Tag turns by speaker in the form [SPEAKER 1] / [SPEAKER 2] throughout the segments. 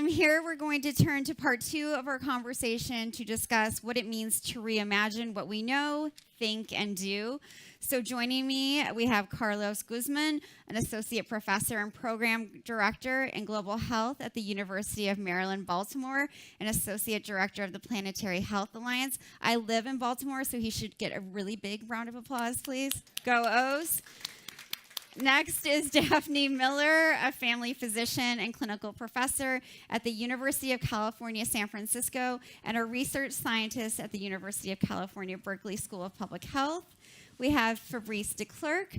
[SPEAKER 1] From here, we're going to turn to part 2 of our conversation to discuss what it means to reimagine what we know, think, and do. So joining me, we have Carlos Guzman, an associate professor and program director in global health at the University of Maryland, Baltimore, and associate director of the Planetary Health Alliance. I live in Baltimore, so he should get a really big round of applause, please. Go O's. Next is Daphne Miller, a family physician and clinical professor at the University of California, San Francisco, and a research scientist at the University of California, Berkeley School of Public Health. We have Fabrice de Klerk,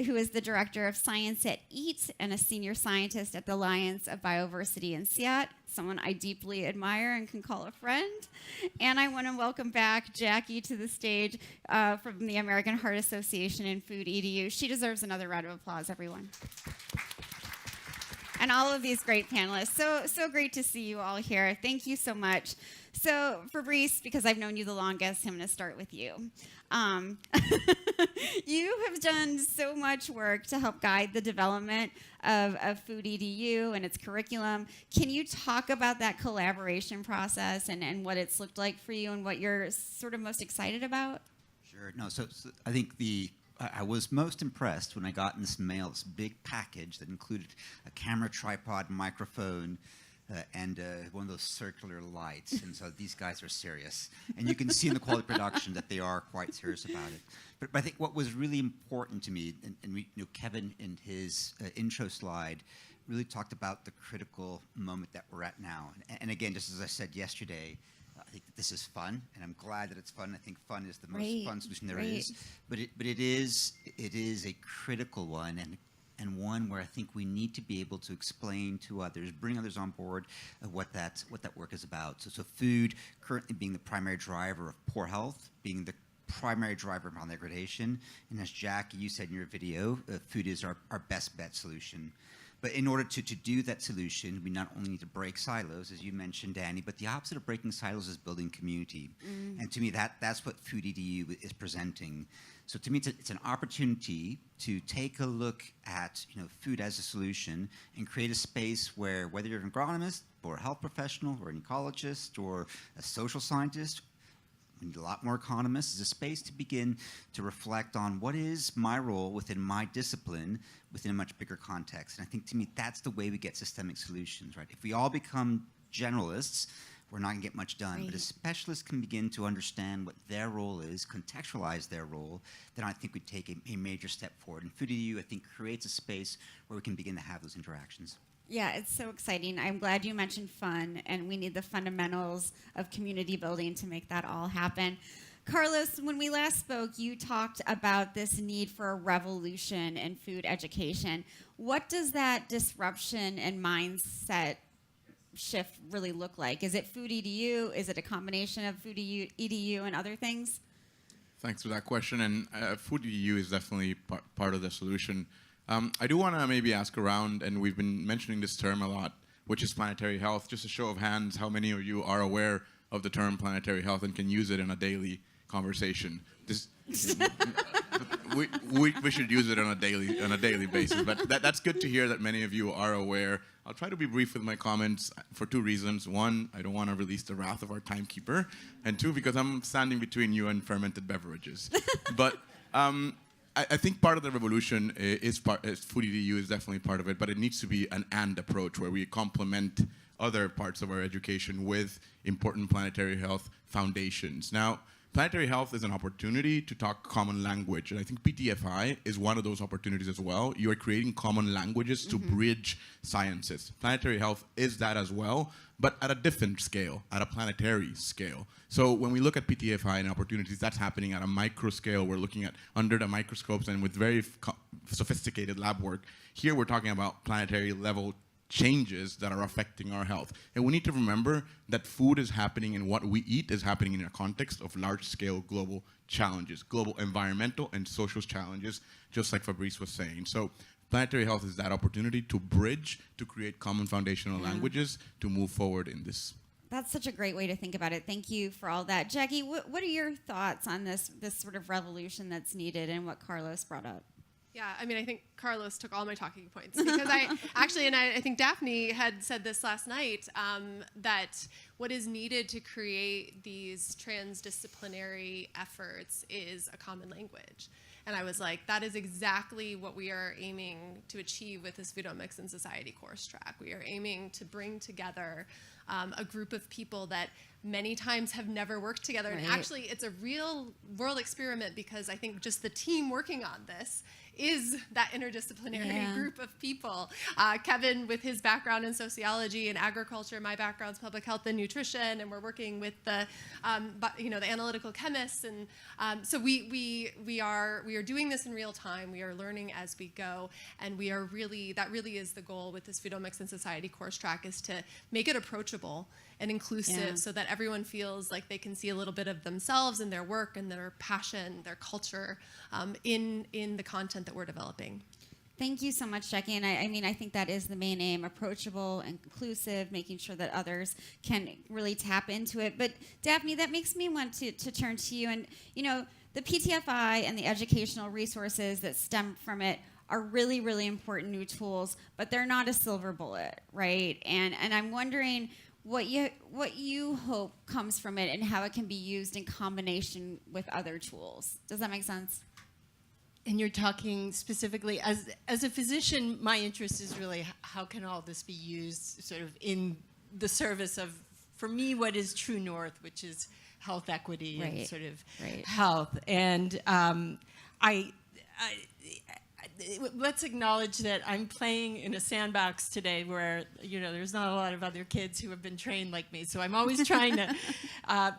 [SPEAKER 1] who is the director of science at EAT and a senior scientist at the Alliance of Biodiversity in Seattle, someone I deeply admire and can call a friend. And I want to welcome back Jackie to the stage from the American Heart Association and Food EDU. She deserves another round of applause, everyone. And all of these great panelists. So great to see you all here. Thank you so much. So Fabrice, because I've known you the longest, I'm going to start with you. You have done so much work to help guide the development of Food EDU and its curriculum. Can you talk about that collaboration process and what it's looked like for you and what you're sort of most excited about?
[SPEAKER 2] Sure. No, so I think I was most impressed when I got in this mail, this big package that included a camera, tripod, microphone, and one of those circular lights. And so these guys are serious. And you can see in the quality of production that they are quite serious about it. But I think what was really important to me, and we, Kevin in his intro slide really talked about the critical moment that we're at now. And again, just as I said yesterday, I think that this is fun, and I'm glad that it's fun. I think fun is the most fun solution there is. But it is a critical one, and one where I think we need to be able to explain to others, bring others on board what that work is about. So food currently being the primary driver of poor health, being the primary driver of malnutrition, and as Jackie, you said in your video, food is our best bet solution. But in order to do that solution, we not only need to break silos, as you mentioned, Danny, but the opposite of breaking silos is building community. And to me, that's what Food EDU is presenting. So to me, it's an opportunity to take a look at food as a solution and create a space where, whether you're an agronomist or a health professional or an ecologist or a social scientist, we need a lot more economists, is a space to begin to reflect on what is my role within my discipline within a much bigger context. And I think, to me, that's the way we get systemic solutions, right? If we all become generalists, we're not going to get much done. Right. But if specialists can begin to understand what their role is, contextualize their role, then I think we take a major step forward. And Food EDU, I think, creates a space where we can begin to have those interactions.
[SPEAKER 1] Yeah, it's so exciting. I'm glad you mentioned fun, and we need the fundamentals of community building to make that all happen. Carlos, when we last spoke, you talked about this need for a revolution in food education. What does that disruption and mindset shift really look like? Is it Food EDU? Is it a combination of Food EDU and other things?
[SPEAKER 3] Thanks for that question. And Food EDU is definitely part of the solution. I do want to maybe ask around, and we've been mentioning this term a lot, which is planetary health. Just a show of hands, how many of you are aware of the term planetary health and can use it in a daily conversation? We should use it on a daily basis. But that's good to hear that many of you are aware. I'll try to be brief with my comments for two reasons. One, I don't want to release the wrath of our timekeeper. And two, because I'm standing between you and fermented beverages. But I think part of the revolution is Food EDU is definitely part of it, but it needs to be an and approach where we complement other parts of our education with important planetary health foundations. Now, planetary health is an opportunity to talk common language, and I think PTFI is one of those opportunities as well. You are creating common languages to bridge sciences. Planetary health is that as well, but at a different scale, at a planetary scale. So when we look at PTFI and opportunities, that's happening at a micro scale. We're looking at under the microscopes and with very sophisticated lab work. Here we're talking about planetary level changes that are affecting our health. And we need to remember that food is happening and what we eat is happening in a context of large-scale global challenges, global environmental and social challenges, just like Fabrice was saying. So planetary health is that opportunity to bridge, to create common foundational languages, to move forward in this.
[SPEAKER 1] That's such a great way to think about it. Thank you for all that. Jackie, what are your thoughts on this sort of revolution that's needed and what Carlos brought up?
[SPEAKER 4] Yeah, I mean, I think Carlos took all my talking points because I think Daphne had said this last night, that what is needed to create these transdisciplinary efforts is a common language. And I was like, that is exactly what we are aiming to achieve with this Foodomics in Society course track. We are aiming to bring together a group of people that many times have never worked together.
[SPEAKER 1] Right.
[SPEAKER 4] And actually, it's a real world experiment because I think just the team working on this is that interdisciplinary group of people. Kevin, with his background in sociology and agriculture, my background's public health and nutrition, and we're working with the analytical chemists, and so we are doing this in real time. We are learning as we go, and that really is the goal with this Foodomics and Society course track, is to make it approachable and inclusive, so that everyone feels like they can see a little bit of themselves and their work and their passion, their culture in the content that we're developing.
[SPEAKER 1] Thank you so much, Jackie. And I think that is the main aim: approachable and inclusive, making sure that others can really tap into it. But Daphne, that makes me want to turn to you. And the PTFI and the educational resources that stem from it are really, really important new tools, but they're not a silver bullet, right? And I'm wondering what you hope comes from it and how it can be used in combination with other tools. Does that make sense?
[SPEAKER 5] And you're talking specifically, as a physician, my interest is really how can all this be used sort of in the service of, for me, what is true north, which is health equity and sort of health. And let's acknowledge that I'm playing in a sandbox today where, there's not a lot of other kids who have been trained like me. So I'm always trying to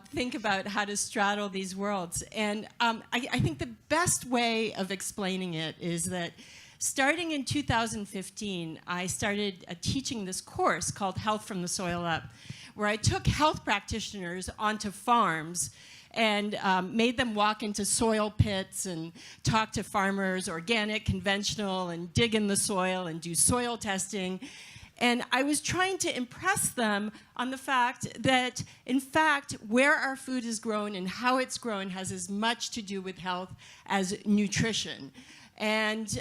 [SPEAKER 5] think about how to straddle these worlds. And I think the best way of explaining it is that starting in 2015, I started teaching this course called Health from the Soil Up, where I took health practitioners onto farms and made them walk into soil pits and talk to farmers, organic, conventional, and dig in the soil and do soil testing. And I was trying to impress them on the fact that, in fact, where our food is grown and how it's grown has as much to do with health as nutrition. And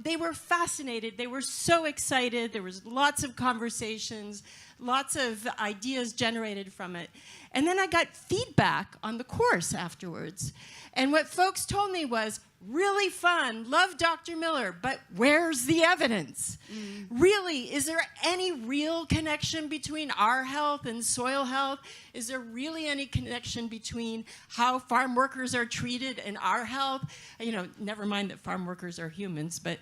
[SPEAKER 5] they were fascinated. They were so excited. There was lots of conversations, lots of ideas generated from it. And then I got feedback on the course afterwards. And what folks told me was, really fun, love Dr. Miller, but where's the evidence? Really, is there any real connection between our health and soil health? Is there really any connection between how farm workers are treated and our health? Never mind that farm workers are humans, but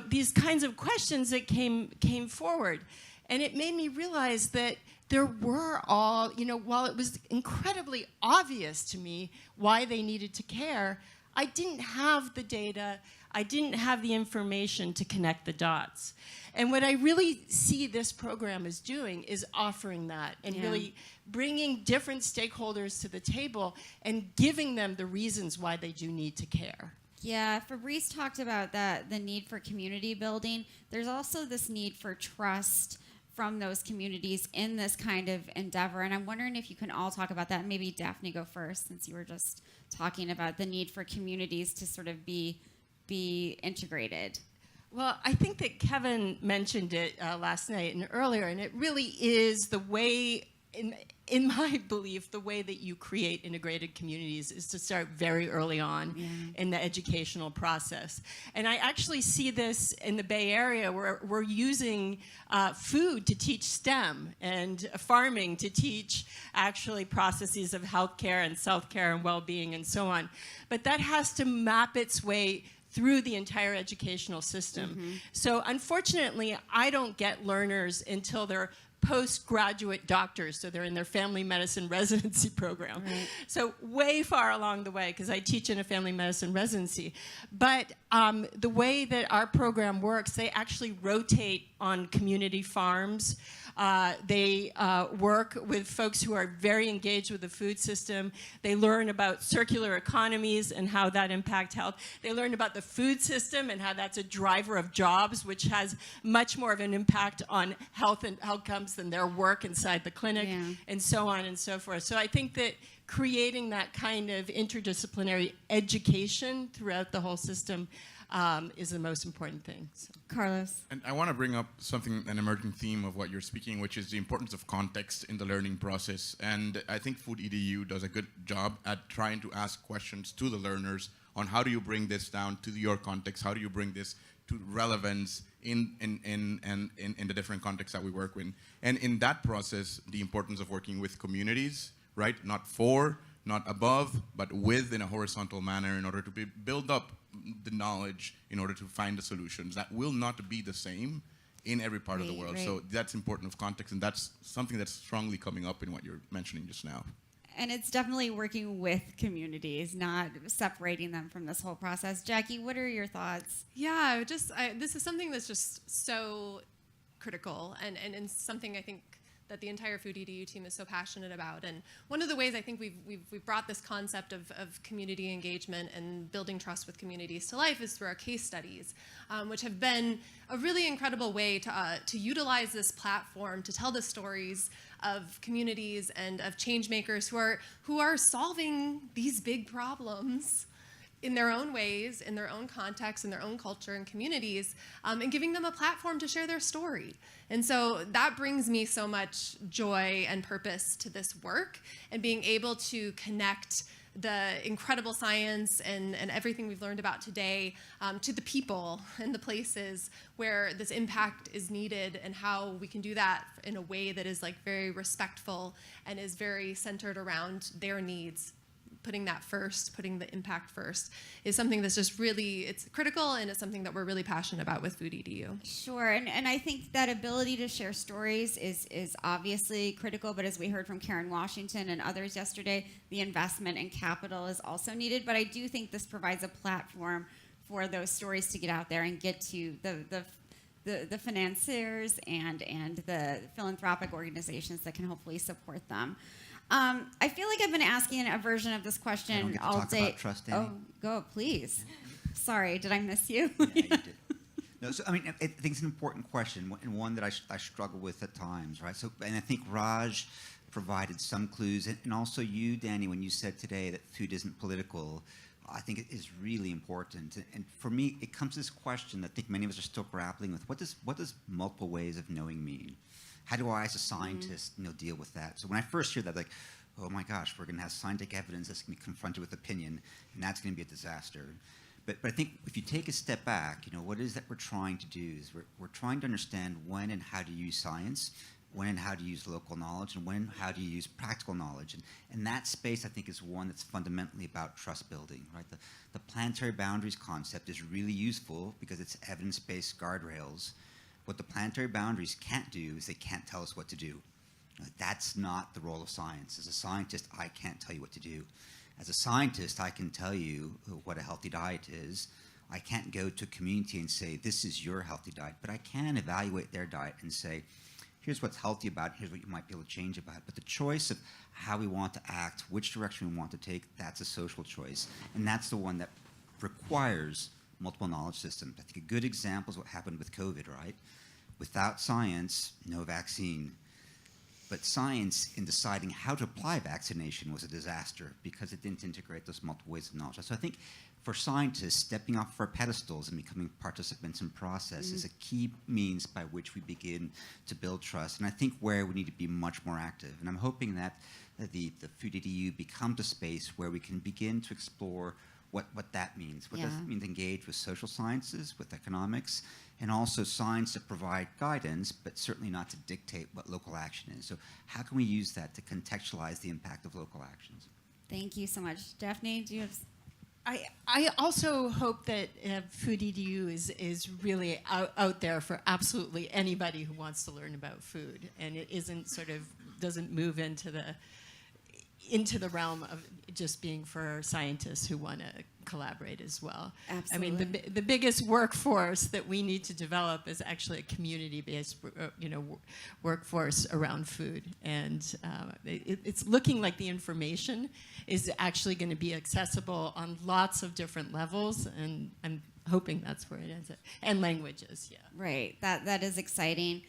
[SPEAKER 5] these kinds of questions that came forward. And it made me realize that there were all, while it was incredibly obvious to me why they needed to care, I didn't have the data, I didn't have the information to connect the dots. And what I really see this program as doing is offering that and really bringing different stakeholders to the table and giving them the reasons why they do need to care.
[SPEAKER 1] Yeah, Fabrice talked about the need for community building. There's also this need for trust from those communities in this kind of endeavor. And I'm wondering if you can all talk about that. Maybe Daphne, go first, since you were just talking about the need for communities to sort of be integrated.
[SPEAKER 5] Well, I think that Kevin mentioned it last night and earlier, and it really is the way, in my belief, the way that you create integrated communities is to start very early on in the educational process. And I actually see this in the Bay Area where we're using food to teach STEM and farming to teach actually processes of healthcare and self-care and well-being and so on. But that has to map its way through the entire educational system. So unfortunately, I don't get learners until they're postgraduate doctors, so they're in their family medicine residency program. So way far along the way, because I teach in a family medicine residency. But the way that our program works, they actually rotate on community farms. They work with folks who are very engaged with the food system. They learn about circular economies and how that impact health. They learn about the food system and how that's a driver of jobs, which has much more of an impact on health and outcomes than their work inside the clinic, and so on and so forth. So I think that creating that kind of interdisciplinary education throughout the whole system is the most important thing. So.
[SPEAKER 1] Carlos.
[SPEAKER 3] And I want to bring up something, an emerging theme of what you're speaking, which is the importance of context in the learning process. And I think Food EDU does a good job at trying to ask questions to the learners on how do you bring this down to your context, how do you bring this to relevance in the different contexts that we work with. And in that process, the importance of working with communities, right? Not for, not above, but with in a horizontal manner in order to build up the knowledge in order to find the solutions that will not be the same in every part of the world.
[SPEAKER 1] Right.
[SPEAKER 3] So that's important of context, and that's something that's strongly coming up in what you're mentioning just now.
[SPEAKER 1] And it's definitely working with communities, not separating them from this whole process. Jackie, what are your thoughts?
[SPEAKER 4] Yeah, this is something that's just so critical and something I think that the entire Food EDU team is so passionate about. And one of the ways I think we've brought this concept of community engagement and building trust with communities to life is through our case studies, which have been a really incredible way to utilize this platform to tell the stories of communities and of change makers who are solving these big problems in their own ways, in their own context, in their own culture and communities, and giving them a platform to share their story. And so that brings me so much joy and purpose to this work, and being able to connect the incredible science and everything we've learned about today to the people and the places where this impact is needed, and how we can do that in a way that is like very respectful and is very centered around their needs. Putting that first, putting the impact first, is something that's just really, it's critical, and it's something that we're really passionate about with Food EDU.
[SPEAKER 1] Sure, and I think that ability to share stories is obviously critical, but as we heard from Karen Washington and others yesterday, the investment in capital is also needed. But I do think this provides a platform for those stories to get out there and get to the financiers and the philanthropic organizations that can hopefully support them. I feel like I've been asking a version of this question
[SPEAKER 2] I don't get to
[SPEAKER 1] all
[SPEAKER 2] talk
[SPEAKER 1] day.
[SPEAKER 2] about trust, Amy?
[SPEAKER 1] Oh, go, please. Sorry, did I miss you?
[SPEAKER 2] Yeah, you did. No, so I mean, I think it's an important question, and one that I struggle with at times, right? So, and I think Raj provided some clues, and also you, Danny, when you said today that food isn't political, I think it is really important. And for me, it comes to this question that I think many of us are still grappling with: what does multiple ways of knowing mean? How do I, as a scientist, deal with that? So when I first hear that, like, oh my gosh, we're going to have scientific evidence that's going to be confronted with opinion, and that's going to be a disaster. But I think if you take a step back, what it is that we're trying to do is we're trying to understand when and how to use science, when and how to use local knowledge, and when and how to use practical knowledge. And that space, I think, is one that's fundamentally about trust building, right? The planetary boundaries concept is really useful because it's evidence-based guardrails. What the planetary boundaries can't do is they can't tell us what to do. That's not the role of science. As a scientist, I can't tell you what to do. As a scientist, I can tell you what a healthy diet is. I can't go to a community and say, this is your healthy diet, but I can evaluate their diet and say, here's what's healthy about it, here's what you might be able to change about it. But the choice of how we want to act, which direction we want to take, that's a social choice. And that's the one that requires multiple knowledge systems. I think a good example is what happened with COVID, right? Without science, no vaccine. But science, in deciding how to apply vaccination, was a disaster because it didn't integrate those multiple ways of knowledge. So I think for scientists, stepping off our pedestals and becoming participants in process is a key means by which we begin to build trust. And I think where we need to be much more active. And I'm hoping that the Food EDU becomes a space where we can begin to explore what that means. What does it mean to engage with social sciences, with economics, and also science to provide guidance, but certainly not to dictate what local action is. So how can we use that to contextualize the impact of local actions?
[SPEAKER 1] Thank you so much. Daphne, do you have...
[SPEAKER 5] I also hope that Food EDU is really out there for absolutely anybody who wants to learn about food, and it doesn't move into the realm of just being for scientists who want to collaborate as well.
[SPEAKER 1] Absolutely.
[SPEAKER 5] I mean, the biggest workforce that we need to develop is actually a community-based, workforce around food. And it's looking like the information is actually going to be accessible on lots of different levels, and I'm hoping that's where it ends up. And languages, yeah.
[SPEAKER 1] Right. That is exciting.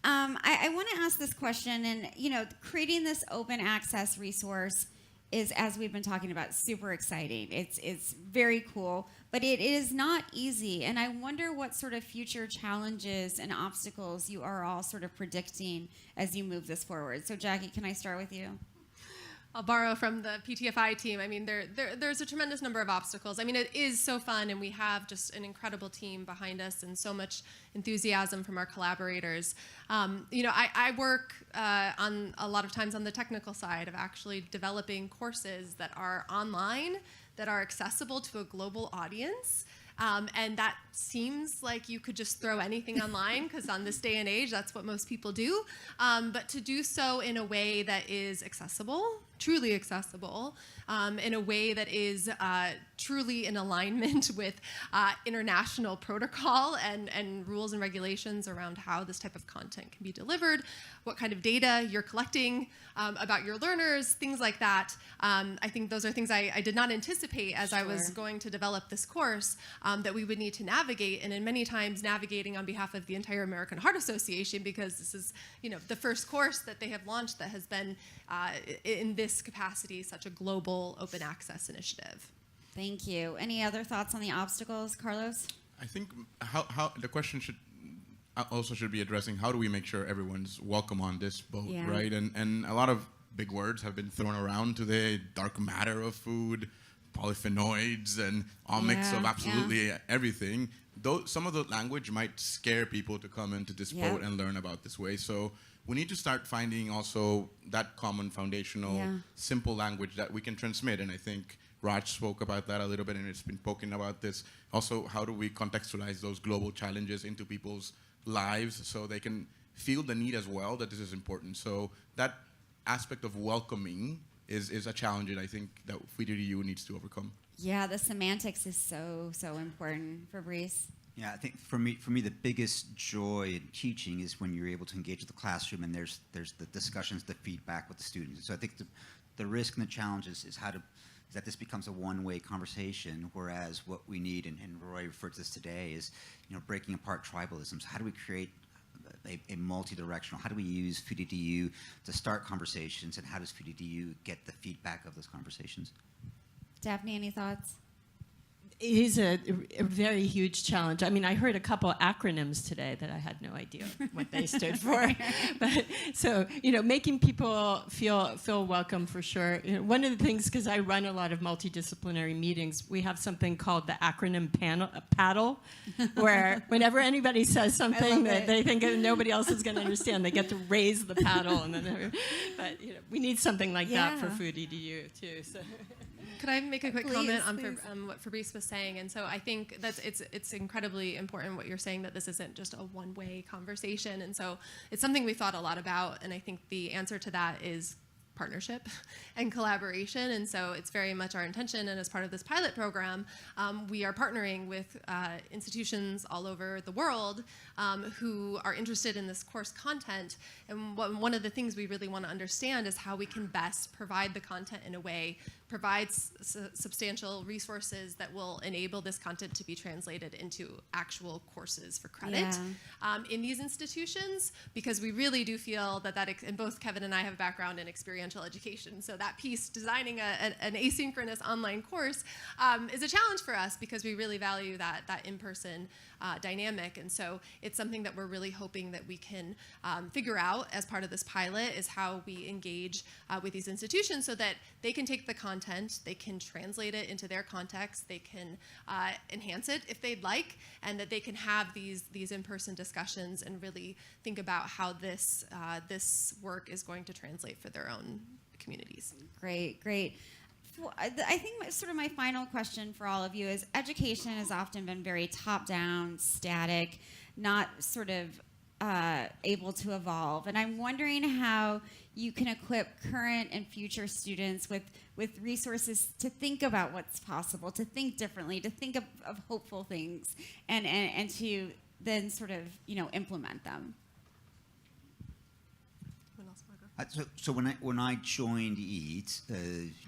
[SPEAKER 1] I want to ask this question, and creating this open access resource is, as we've been talking about, super exciting. It's very cool. but it is not easy. And I wonder what sort of future challenges and obstacles you are all sort of predicting as you move this forward. So Jackie, can I start with you?
[SPEAKER 4] I'll borrow from the PTFI team. I mean, there's a tremendous number of obstacles. I mean, it is so fun, and we have just an incredible team behind us and so much enthusiasm from our collaborators. I work on a lot of times on the technical side of actually developing courses that are online, that are accessible to a global audience. And that seems like you could just throw anything online, because on this day and age, that's what most people do. But to do so in a way that is accessible, truly accessible, in a way that is truly in alignment with international protocol and rules and regulations around how this type of content can be delivered, what kind of data you're collecting about your learners, things like that. I think those are things I did not anticipate as I was going to develop this course, that we would need to navigate, and in many times navigating on behalf of the entire American Heart Association, because this is the first course that they have launched that has been in this capacity such a global open access initiative.
[SPEAKER 1] Thank you. Any other thoughts on the obstacles, Carlos?
[SPEAKER 3] I think how the question should be addressing how do we make sure everyone's welcome on this boat, right? And a lot of big words have been thrown around today: dark matter of food, polyphenoids, and all mix of absolutely everything. Though some of the language might scare people to come into this boat and learn about this way. So we need to start finding also that common foundational, simple language that we can transmit. And I think Raj spoke about that a little bit, and it's been spoken about this. Also, how do we contextualize those global challenges into people's lives so they can feel the need as well that this is important. So that aspect of welcoming is a challenge that I think that Food EDU needs to overcome. Yeah,
[SPEAKER 1] the semantics is so important. Fabrice?
[SPEAKER 2] Yeah, I think for me, the biggest joy in teaching is when you're able to engage with the classroom and there's the discussions, the feedback with the students. So I think the risk and the challenge is that this becomes a one-way conversation, whereas what we need, and Roy referred to this today, is breaking apart tribalisms. How do we create a multi-directional? How do we use Food EDU to start conversations, and how does Food EDU get the feedback of those conversations?
[SPEAKER 1] Daphne, any thoughts?
[SPEAKER 5] It is a very huge challenge. I mean, I heard a couple acronyms today that I had no idea what they stood for. But so, making people feel welcome for sure. One of the things, because I run a lot of multidisciplinary meetings, we have something called the acronym paddle, where whenever anybody says something that they think nobody else is going to understand, they get to raise the paddle. But we need something like that for Food EDU too. So.
[SPEAKER 4] Could I make a quick comment on what Fabrice was saying? And so I think that it's incredibly important what you're saying, that this isn't just a one-way conversation. And so it's something we've thought a lot about, and I think the answer to that is partnership and collaboration. And so it's very much our intention, and as part of this pilot program, we are partnering with institutions all over the world who are interested in this course content. And one of the things we really want to understand is how we can best provide the content in a way, provide substantial resources that will enable this content to be translated into actual courses for credit in these institutions, because we really do feel that and both Kevin and I have a background in experiential education, so that piece, designing an asynchronous online course, is a challenge for us, because we really value that in-person dynamic. And so it's something that we're really hoping that we can figure out as part of this pilot, is how we engage with these institutions so that they can take the content, they can translate it into their context, they can enhance it if they'd like, and that they can have these in-person discussions and really think about how this work is going to translate for their own communities.
[SPEAKER 1] Great. I think sort of my final question for all of you is, education has often been very top-down, static, not sort of able to evolve. And I'm wondering how you can equip current and future students with resources to think about what's possible, to think differently, to think of hopeful things, and to then sort of implement them.
[SPEAKER 2] So when I joined EAT,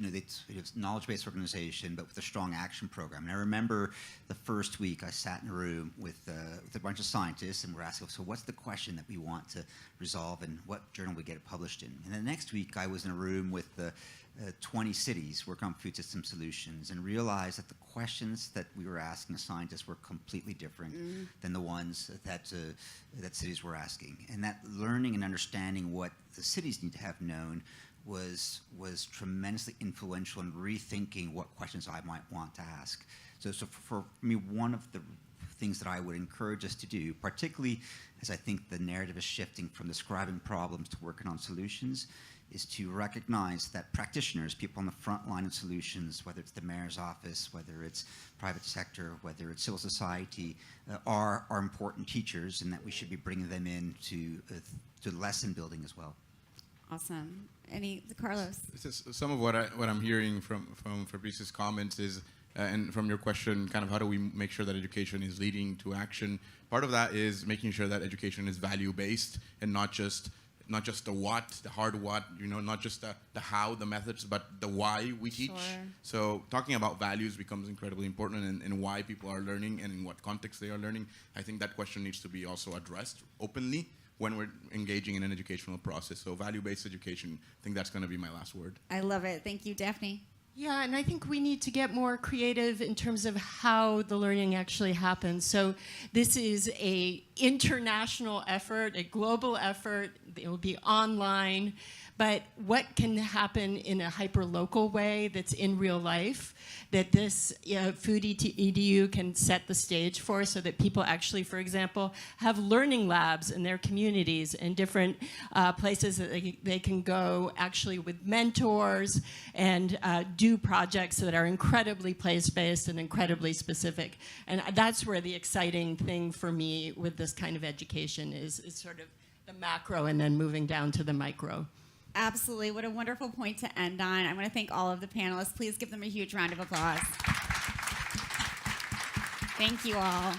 [SPEAKER 2] it's a knowledge-based organization, but with a strong action program. And I remember the first week I sat in a room with a bunch of scientists, and we're asking, so what's the question that we want to resolve, and what journal we get it published in? And the next week I was in a room with 20 cities work on food system solutions and realized that the questions that we were asking scientists were completely different than the ones that cities were asking. And that learning and understanding what the cities need to have known was tremendously influential in rethinking what questions I might want to ask. So for me, one of the things that I would encourage us to do, particularly as I think the narrative is shifting from describing problems to working on solutions, is to recognize that practitioners, people on the front line of solutions, whether it's the mayor's office, whether it's private sector, whether it's civil society, are important teachers, and that we should be bringing them in to lesson building as well.
[SPEAKER 1] Awesome. Carlos?
[SPEAKER 3] Some of what I'm hearing from Fabrice's comments is, and from your question, kind of how do we make sure that education is leading to action? Part of that is making sure that education is value-based and not just the what, the hard what, not just the how, the methods, but the why we teach.
[SPEAKER 1] Sure.
[SPEAKER 3] So talking about values becomes incredibly important, and why people are learning and in what context they are learning. I think that question needs to be also addressed openly when we're engaging in an educational process. So value-based education, I think that's going to be my last word.
[SPEAKER 1] I love it. Thank you, Daphne.
[SPEAKER 5] Yeah, and I think we need to get more creative in terms of how the learning actually happens. So this is an international effort, a global effort. It will be online. But what can happen in a hyper-local way that's in real life that this Food EDU can set the stage for, so that people actually, for example, have learning labs in their communities and different places that they can go actually with mentors and do projects that are incredibly place-based and incredibly specific. And that's where the exciting thing for me with this kind of education is sort of the macro and then moving down to the micro.
[SPEAKER 1] Absolutely. What a wonderful point to end on. I want to thank all of the panelists. Please give them a huge round of applause. Thank you all.